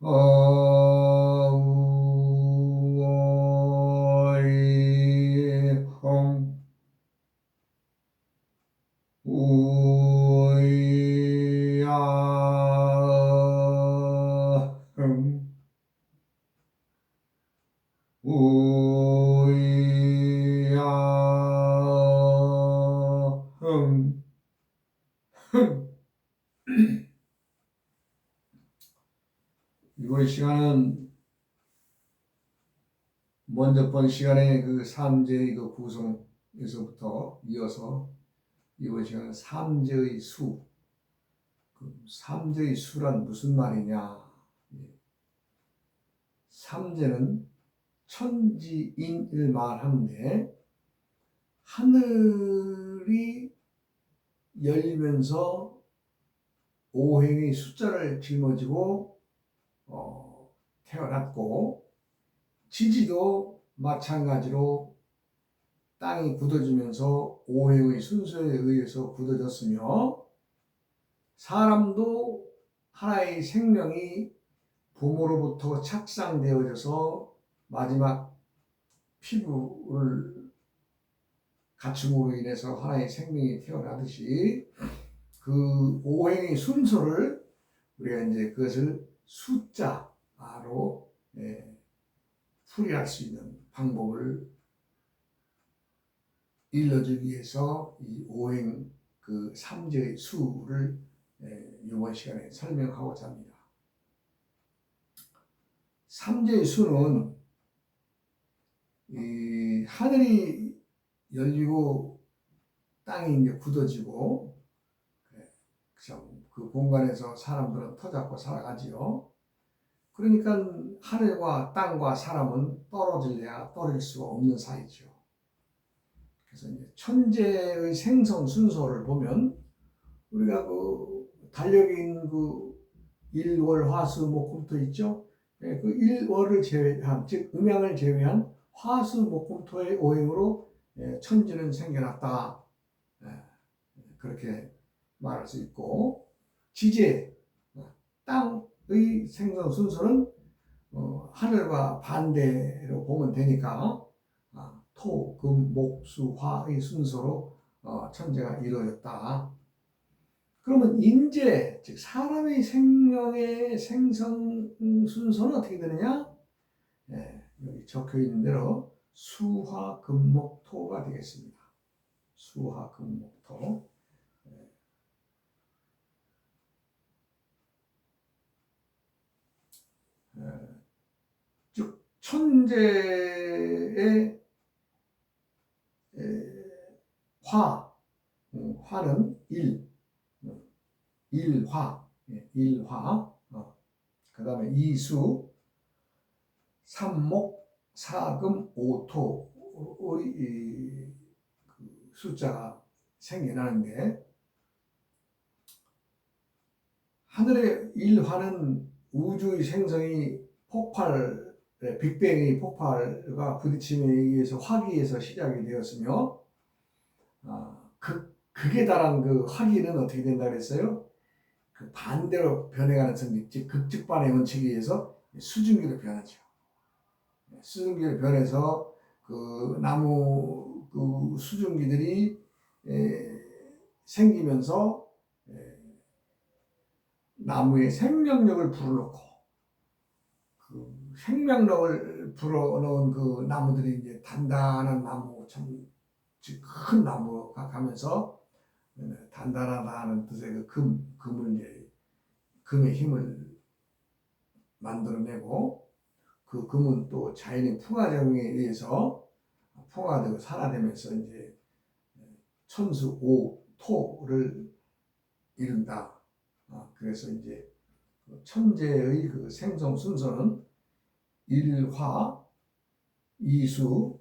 어이험 우야흠 우야흠 이번 시간은 먼저 번 시간에 그 삼재의 그 구성에서부터 이어서 이번 시간은 삼재의 수. 그 삼재의 수란 무슨 말이냐? 삼재는 천지인을 말하는데 하늘이 열리면서 오행의 숫자를 짊어지고 태어났고, 지지도 마찬가지로 땅이 굳어지면서 오행의 순서에 의해서 굳어졌으며, 사람도 하나의 생명이 부모로부터 착상되어져서 마지막 피부를 갖춤으로 인해서 하나의 생명이 태어나듯이 그 오행의 순서를 우리가 이제 그것을 숫자로 풀이할 수 있는 방법을 일러주기 위해서 이 오행 그 삼재의 수를 이번 시간에 설명하고자 합니다. 삼재의 수는 이 하늘이 열리고 땅이 이제 굳어지고 그 공간에서 사람들은 터잡고 살아가지요. 그러니까 하늘과 땅과 사람은 떨어질래야 떨어질 수가 없는 사이죠. 그래서 이제 천재의 생성 순서를 보면 우리가 그 달력인 그 일월화수목금토 있죠. 그 일월을 제외한, 즉 음양을 제외한 화수목금토의 오행으로 천지는 생겨났다. 그렇게 말할 수 있고, 지재, 땅의 생성 순서는 하늘과 반대로 보면 되니까 토, 금, 목, 수, 화의 순서로 천재가 이루어졌다. 그러면 인재, 즉 사람의 생명의 생성 순서는 어떻게 되느냐? 여기 적혀 있는 대로 수화, 금, 목, 토가 되겠습니다. 수화, 금, 목, 토. 즉 천재의 화는 일화, 그 다음에 이수, 삼목, 사금, 오토의 그 숫자가 생겨나는데, 하늘의 일화는 우주의 생성이 빅뱅의 폭발과 부딪힘에 의해서 화기에서 시작이 되었으며, 극에 달한 그 화기는 어떻게 된다 그랬어요? 그 반대로 변해가는 성질, 즉 극직반의 원칙에 의해서 수증기로 변하죠. 수증기로 변해서 그 나무 그 수증기들이 생기면서 나무의 생명력을 불어넣고, 그 생명력을 불어넣은 그 나무들이 이제 단단한 나무, 참 큰 나무가 가면서 단단하다는 뜻의 그 금을 이제 금의 힘을 만들어내고, 그 금은 또 자연의 풍화작용에 의해서 풍화되고 산화되면서 이제 천수 오토를 이룬다. 그래서 이제 천재의 그 생성 순서는 일화, 이수,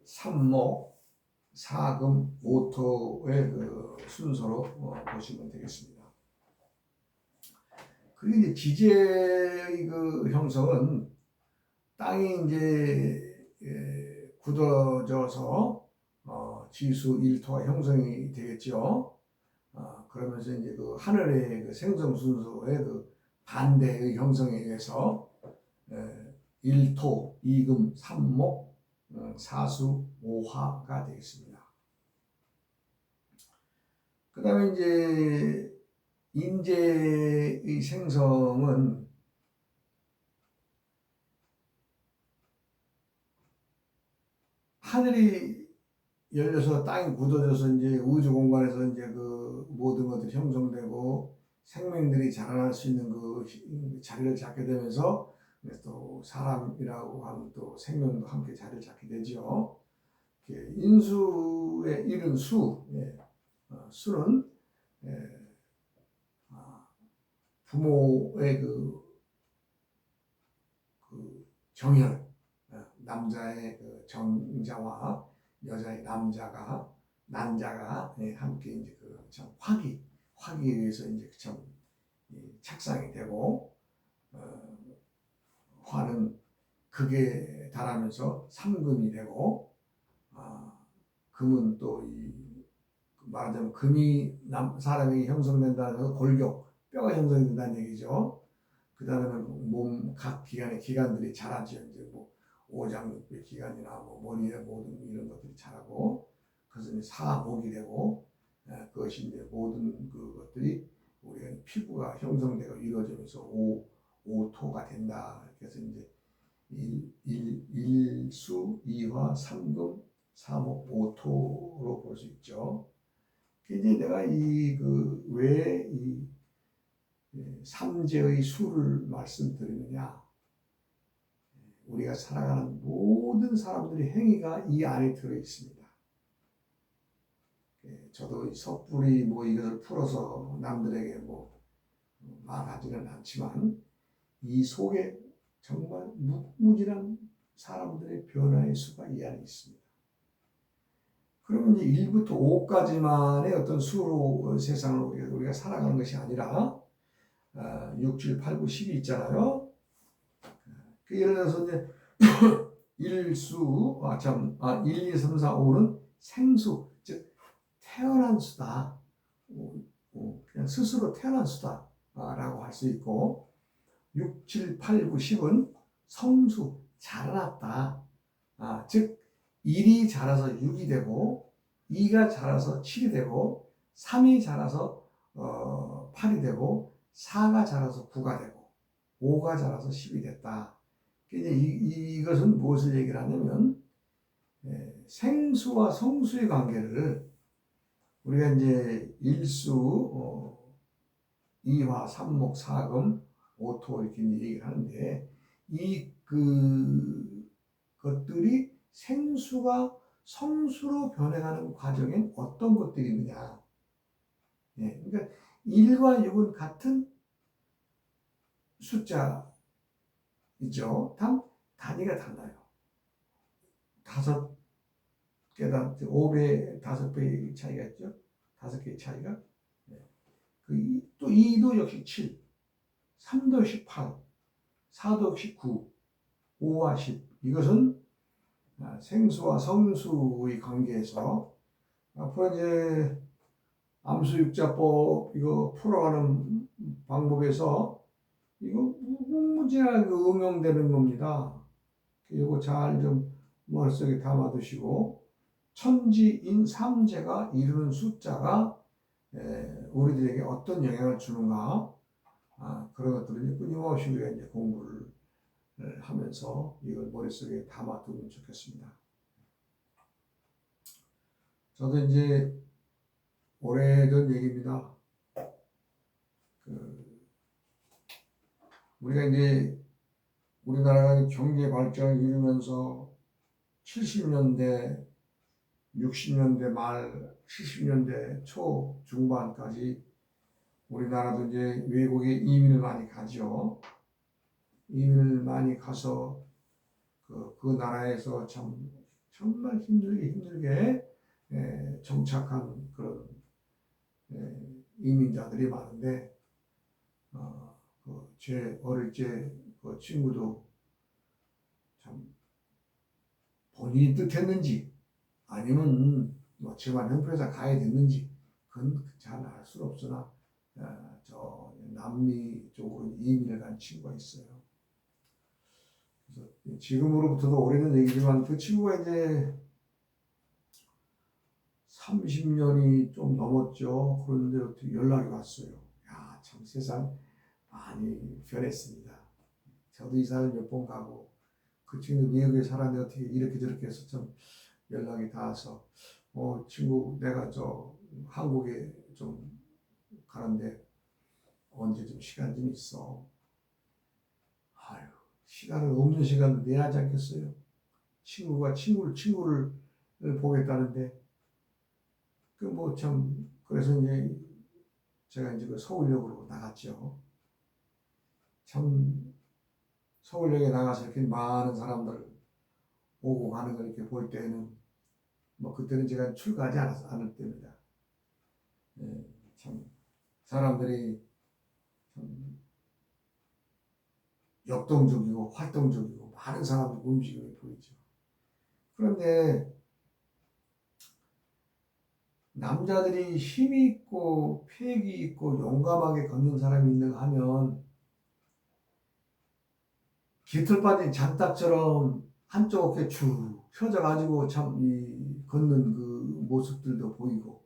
삼목, 사금, 오토의 그 순서로 보시면 되겠습니다. 그리고 이제 지재의 그 형성은 땅이 이제 굳어져서 지수, 일토가 형성이 되겠죠. 그러면서 이제 그 하늘의 그 생성 순서의 그 반대의 형성에 의해서 1토, 2금, 3목, 4수, 5화가 되겠습니다. 그 다음에 이제 인재의 생성은 하늘이 열려서 땅이 굳어져서 이제 우주 공간에서 이제 그 모든 것들이 형성되고 생명들이 자라날 수 있는 그 자리를 잡게 되면서 또 사람이라고 하는 또 생명도 함께 자리를 잡게 되죠. 인수의 이른 수, 수는 부모의 그 정열, 남자의 그 정자와 여자의 난자가 함께 이제 그 참 화기에 의해서 이제 참 착상이 되고, 화는 극에 달하면서 삼금이 되고, 금은 또 말하자면 금이 사람에게 형성된다는 건 골격, 뼈가 형성이 된다는 얘기죠. 그 다음에는 몸 각 기관들이 자라죠. 이제 뭐 오장육부 기관이나 뭐 머리에 모든 이런 것들이 자라고, 그래서 이제 사목이 되고, 그것이 이제 모든 그것들이 우리가 피부가 형성되고 이루어지면서 오토가 된다. 그래서 이제 일수, 이화, 삼금, 사목, 오토로 볼 수 있죠. 이제 내가 왜 삼재의 수를 말씀드리느냐? 우리가 살아가는 모든 사람들의 행위가 이 안에 들어 있습니다. 저도 섣불리 뭐 이것을 풀어서 남들에게 뭐 말하지는 않지만 이 속에 정말 무궁무진한 사람들의 변화의 수가 이 안에 있습니다. 그러면 이제 1부터 5까지만의 어떤 수로 세상을 우리가 살아가는 것이 아니라 6, 7, 8, 9, 10이 있잖아요. 예를 들어서 이제 1, 2, 3, 4, 5는 생수, 즉 태어난 수다. 그냥 스스로 태어난 수다 라고 할 수 있고, 6, 7, 8, 9, 10은 성수, 자라났다. 즉 1이 자라서 6이 되고, 2가 자라서 7이 되고, 3이 자라서 8이 되고, 4가 자라서 9가 되고, 5가 자라서 10이 됐다. 이것은 무엇을 얘기를 하냐면, 생수와 성수의 관계를 우리가 이제 일수, 이화, 삼목, 사금, 오토 이렇게 얘기를 하는데, 것들이 생수가 성수로 변해가는 과정엔 어떤 것들이 있느냐. 그러니까 1과 6은 같은 숫자이죠. 단 단위가 달라요. 5개당 5배, 5배의 차이가 있죠. 5개의 차이가. 또 2도 역시 7, 3도 역시 8, 4도 역시 9, 5와 10. 이것은 생수와 성수의 관계에서 앞으로 이제 암수육자법 이거 풀어가는 방법에서 이거 무궁무진하게 응용되는 겁니다. 이거 잘 좀 머릿속에 담아두시고, 천지인 삼재가 이루는 숫자가 우리들에게 어떤 영향을 주는가, 그런 것들을 끊임없이 우리가 이제 공부를 하면서 이걸 머릿속에 담아두면 좋겠습니다. 저도 이제 오래전 얘기입니다. 우리가 이제 우리나라가 경제 발전을 이루면서 70년대, 60년대 말, 70년대 초 중반까지 우리나라도 이제 외국에 이민을 많이 가죠. 이민을 많이 가서 그 나라에서 정말 힘들게 정착한 그런 이민자들이 많은데, 제 어릴 때 그 친구도 참 본인이 뜻했는지 아니면 뭐 집안 형편에서 가야 됐는지 그건 잘 알 수 없으나 저 남미 쪽으로 이민을 간 친구가 있어요. 그래서 지금으로부터도 오래된 얘기지만 그 친구가 이제 30년이 좀 넘었죠. 그런데 어떻게 연락이 왔어요. 야, 참 세상 많이 변했습니다. 저도 이사를 몇 번 가고 그 친구 미국에 살았는데 어떻게 이렇게 저렇게 해서 참 연락이 닿아서 친구 내가 저 한국에 좀 가는데 언제 좀 시간 좀 있어. 아유, 시간을 없는 시간도 내야 하지 않겠어요? 친구가 친구를 보겠다는데 그 뭐 참 그래서 이제 제가 이제 그 서울역으로 나갔죠. 참 서울역에 나가서 이렇게 많은 사람들 오고 가는 걸 이렇게 볼 때는 뭐 그때는 제가 출가하지 않을 때입니다. 예, 참 사람들이 참 역동적이고 활동적이고 많은 사람들이 움직임이 보이죠. 그런데 남자들이 힘이 있고 패기 있고 용감하게 걷는 사람이 있는가 하면 깃털 빠진 잔딱처럼 한쪽 어깨 축 펴져가지고 참 이 걷는 그 모습들도 보이고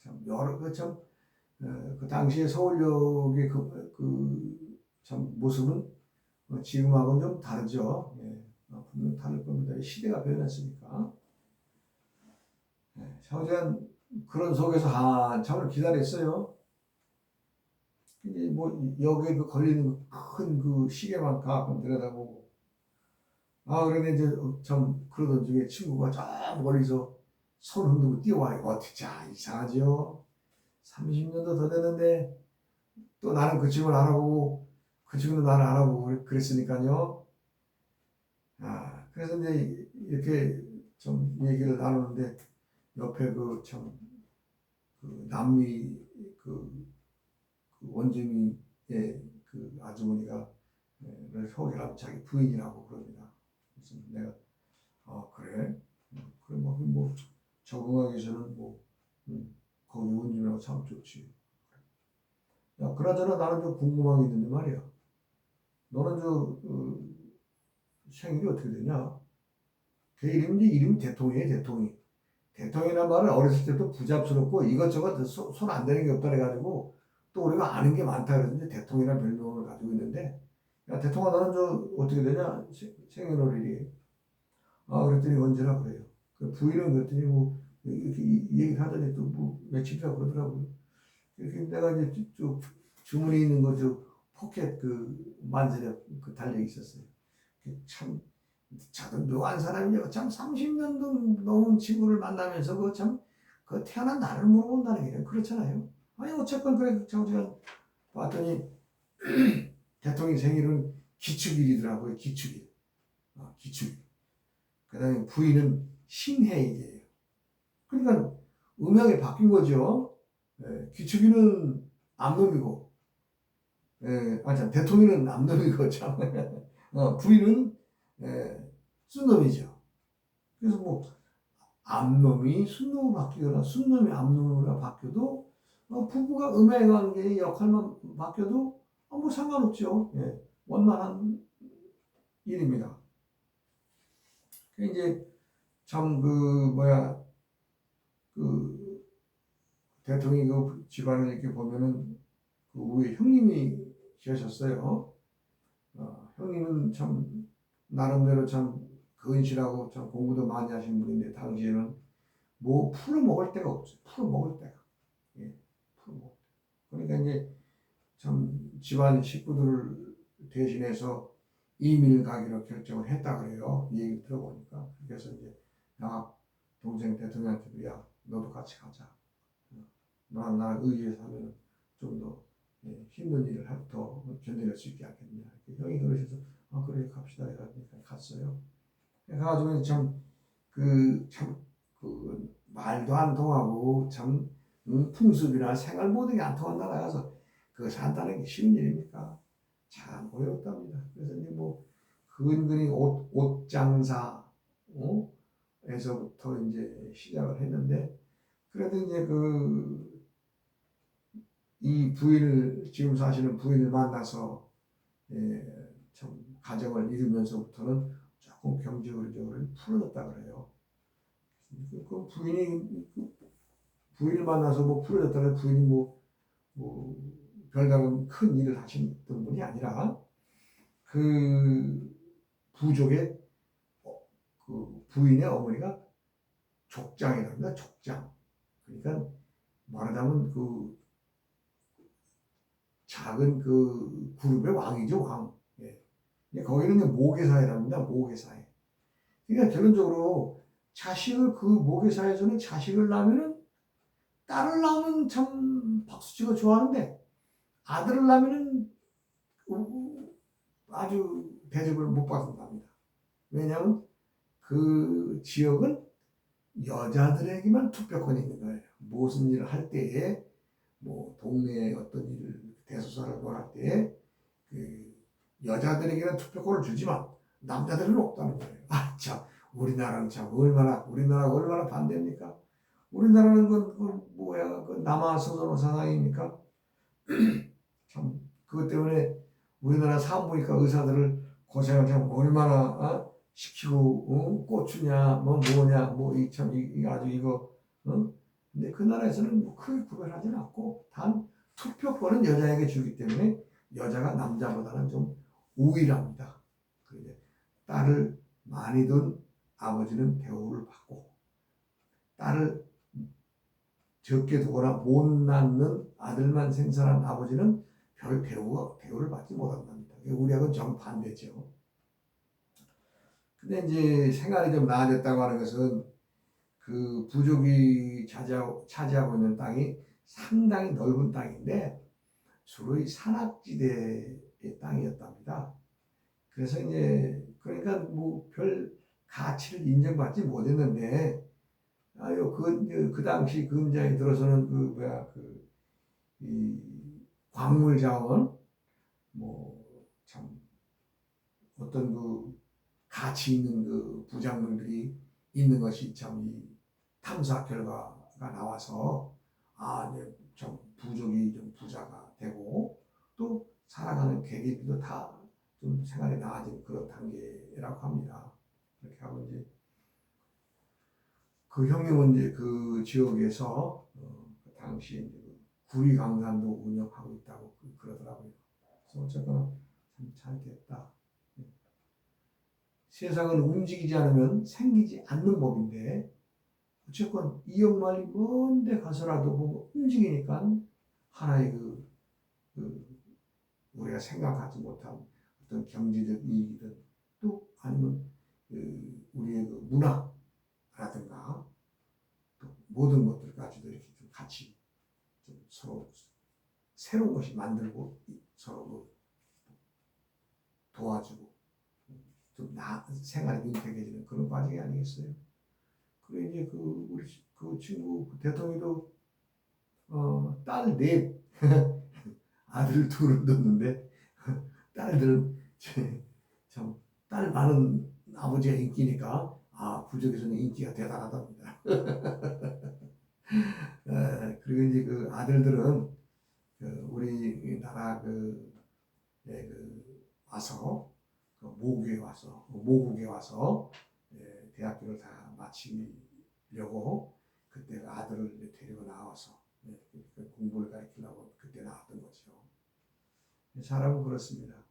참 여러 그 당시에 서울역의 그 참 모습은 지금하고는 좀 다르죠. 예, 분명 다를 겁니다. 시대가 변했으니까. 예, 샤오지안 그런 속에서 한참을 기다렸어요. 이제 뭐 역에 그 걸리는 큰 그 시계만 가끔 들여다보고 그런데 이제 참 그러던 중에 친구가 저 멀리서 손 흔들고 뛰어와요. 어떻게 자 이상하죠. 30년도 더 됐는데 또 나는 그 친구를 알아보고 그 친구도 나를 알아보고 그랬으니까요. 그래서 이제 이렇게 좀 얘기를 나누는데 옆에 그 참 그 남미 그 원주민의 그 아주머니가 소개하면 자기 부인이라고 그럽니다. 그래서 내가 그래? 그래 뭐 적응하기 전은 뭐 거기 원주민하고 참 좋지. 야 그나저나 나는 좀 궁금한 게 있는데 말이야. 너는 생일이 어떻게 되냐? 걔 이름이 대통이에요, 대통이. 대통이라는 말은 어렸을 때부터 부잡스럽고 이것저것 손 안 대는 게 없다 그래가지고 또 우리가 아는 게 많다 그래서 이제 대통이라는 별명을 가지고 있는데 야 대통아 너는 어떻게 되냐? 생년월일이. 그랬더니 언제나 그래요. 그 부인은 그랬더니 뭐 이렇게 얘기를 하더니 또 뭐 며칠이라고 그러더라고요. 이렇게 내가 이제 쭉 주문이 있는 거저 포켓 그 만지에 그 달려 있었어요. 참 저도 묘한 사람이요. 참 30년도 넘은 친구를 만나면서 그 태어난 나를 물어본다는 게 그렇잖아요. 아니 어쨌건 그래 제가 봤더니 대통령 생일은 기축일이더라고요. 기축일. 기축일. 그다음에 부인은 신해일이에요. 그러니까 음양이 바뀐 거죠. 기축일은 암놈이고, 참 대통령은 암놈이고 참 부인은 순놈이죠. 그래서 뭐 암놈이 순놈으로 바뀌거나 순놈이 암놈으로 바뀌어도 부부가 음양 관계의 역할만 바뀌어도 뭐 상관없죠. 원만한 일입니다. 이제 참 그 대통령이 그 집안을 이렇게 보면은 그 위에 형님이 계셨어요. 형님은 참 나름대로 참 근실하고 참 공부도 많이 하신 분인데 당시에는 뭐 풀어 먹을 데가 없어요. 풀어 먹을 데가. 풀어 먹을 데. 그러니까 이제 참 집안 식구들을 대신해서 이민을 가기로 결정을 했다 그래요. 이 얘기 들어보니까. 그래서 이제 나 동생 대통령한테도 야 너도 같이 가자. 나 의지에서 하면 좀 더 힘든 일을 더 견뎌낼 수 있게 하겠냐. 형이 그러셔서 그래 갑시다 해가지고 갔어요. 그래가지고 그 말도 안 통하고 참 풍습이나 생활 모든 게 안 통한 나라 가서 그거 산다는 게 쉬운 일입니까? 참 어렵답니다. 그래서 이제 뭐 근근히 옷 장사 에서부터 이제 시작을 했는데 그래도 이제 그 이 부인을 지금 사시는 부인을 만나서 참 가정을 이루면서부터는 조금 경제적으로 풀어졌다 그래요. 그 부인을 만나서 뭐 풀어졌다는 부인이 뭐 별다른 큰 일을 하셨던 분이 아니라 그 부족의 그 부인의 어머니가 족장이랍니다. 족장. 그러니까 말하자면 그 작은 그 그룹의 왕이죠, 왕. 예. 거기는 이제 모계사회랍니다. 모계사회. 그러니까 결론적으로 자식을 그 모계사회에서는 자식을 낳으면은 딸을 낳으면 참 박수치고 좋아하는데 아들을 낳으면은 아주 대접을 못 받는답니다. 왜냐하면 그 지역은 여자들에게만 투표권이 있는 거예요. 무슨 일을 할 때에 뭐 동네에 어떤 일을 대소사를 벌할 때에 그 여자들에게는 투표권을 주지만 남자들은 없다는 거예요. 아, 참 우리나라는 참 우리나라가 얼마나 반대입니까? 우리나라는 그 뭐야 그 남아선호 사상입니까? 참 그것 때문에 우리나라 산부인과 의사들을 고생을 참 얼마나 시키고 고추냐 뭐냐 뭐 이 참 이 아주 이거 근데 그 나라에서는 뭐 크게 구별하지는 않고 단 투표권은 여자에게 주기 때문에 여자가 남자보다는 좀 우위랍니다. 그런데 딸을 많이 둔 아버지는 대우를 받고 딸을 적게 두거나 못 낳는 아들만 생산한 아버지는 별 대우를 받지 못한답니다. 우리하고는 정반대죠. 근데 이제 생활이 좀 나아졌다고 하는 것은 그 부족이 차지하고 있는 땅이 상당히 넓은 땅인데 주로 이 산악지대의 땅이었답니다. 그래서 이제 그러니까 뭐 별 가치를 인정받지 못했는데 아유 그 당시 근자에 들어서는 그 뭐야 이 광물 자원 뭐 참 어떤 그 가치 있는 그 부작물들이 있는 것이 참 이 탐사 결과가 나와서 네, 좀 부족이 좀 부자가 되고 또 살아가는 계기도 다 좀 생활이 나아진 그런 단계라고 합니다. 그렇게 하고 이제 그 형님은 이제 그 지역에서 그 당시에 이제 구리강산도 운영하고 있다고 그러더라고요. 그래서 어쨌거나 참 잘 됐다. 세상은 움직이지 않으면 생기지 않는 법인데 어쨌건 이역만리 먼데 가서라도 뭐 움직이니까 하나의 우리가 생각하지 못한 어떤 경제적 이익이든 또 아니면 우리의 그 문화라든가 또 모든 것들 가지고 이렇게 좀 같이 좀 서로 새로운 것이 만들고 서로 도와주고 좀 생활이 윤택해지는 그런 과정이 아니겠어요? 그래 이제 우리 그 친구 대통령도 딸 넷 아들 둘을 뒀는데 딸들은 참 딸 많은 아버지가 인기니까 부족에서는 인기가 대단하답니다. 그리고 이제 그 아들들은 우리나라 와서 모국에 와서 대학교를 다 마치려고 그때 아들을 데리고 나와서 공부를 가르치려고 그때 나왔던 거죠. 사람은 그렇습니다.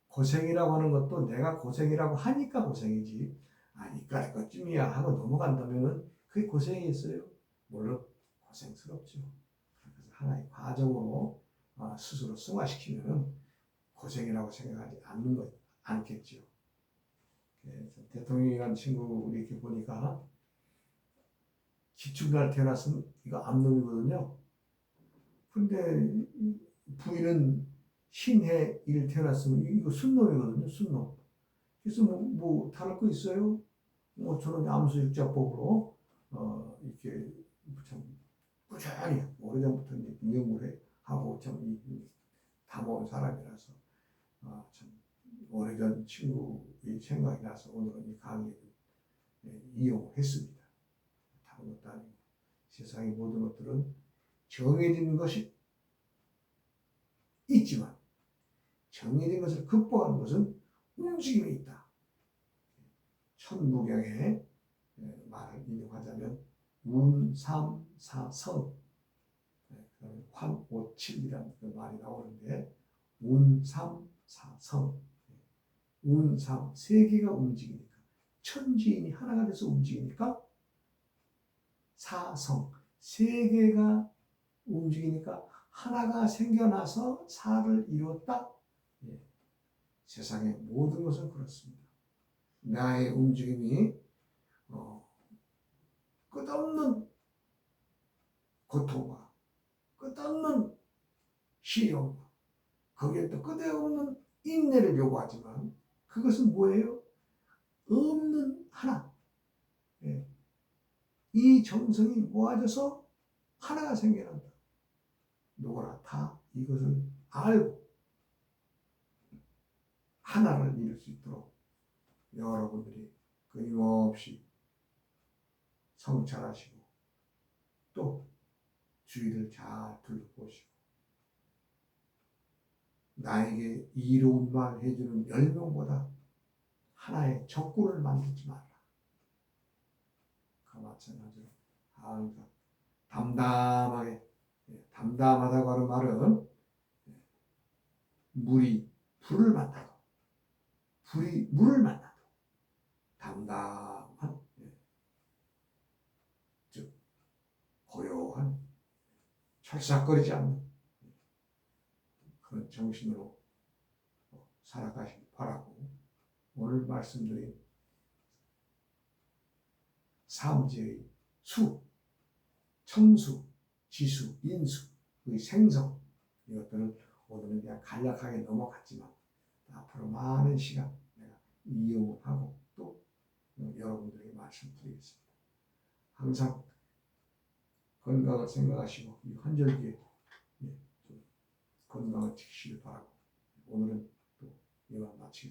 고생이라고 하는 것도 내가 고생이라고 하니까 고생이지 이까짓 것쯤이야 하고 넘어간다면 그게 고생이겠어요? 물론 고생스럽죠. 그래서 하나의 과정으로 스스로 승화시키면 고생이라고 생각하지 않겠죠. 대통령이라는 친구 이렇게 보니까 기축날 태어났으면 이거 암놈이거든요. 근데 부인은 신해 일 태어났으면 이거 순놈이거든요. 순놈. 그래서 뭐 다를 거 있어요? 저는 암수육자법으로 이렇게 참 꾸준히 오래전부터 이제 연구를 하고 참 담아온 사람이라서 참 오래전 친구의 생각이 나서 오늘은 이 강의를 이용했습니다. 다른 것도 아니고 세상의 모든 것들은 정해진 것이 있지만 정해진 것을 극복하는 것은 움직임이 있다. 천부경의 말을 인용하자면 운삼사성, 그다음에 환오칠이라는 그 말이 나오는데 운삼사성, 운삼 세 개가 움직이니까 천지인이 하나가 돼서 움직이니까 사성 세 개가 움직이니까 하나가 생겨나서 사를 이뤘다. 예. 세상의 모든 것은 그렇습니다. 나의 움직임이 끝없는 고통과 끝없는 시련과 거기에 또 끝없는 인내를 요구하지만 그것은 뭐예요? 없는 하나. 예. 이 정성이 모아져서 하나가 생겨난다. 누구나 다 이것을 알고 하나를 이룰 수 있도록 여러분들이 끊임없이 성찰하시고 또 주의를 잘 둘러보시고 나에게 이로운 말 해주는 10명보다 하나의 적군을 만들지 말라. 그 마찬가지로 항상 담담하게, 담담하다고 하는 말은 물이 불을 만나도 불이 물을 만나도 담담한, 즉 고요한, 철삭거리지 않는 그런 정신으로 살아가시기 바라고, 오늘 말씀드린 삼재의 수, 천수, 지수, 인수, 의 생성, 이것들을 오늘은 그냥 간략하게 넘어갔지만 앞으로 많은 시간 내가 이용하고 또 여러분들에게 말씀드리겠습니다. 항상 건강을 생각하시고 이 환절기에 건강을 지키시길 바라고 오늘은 또 이만 마치겠습니다.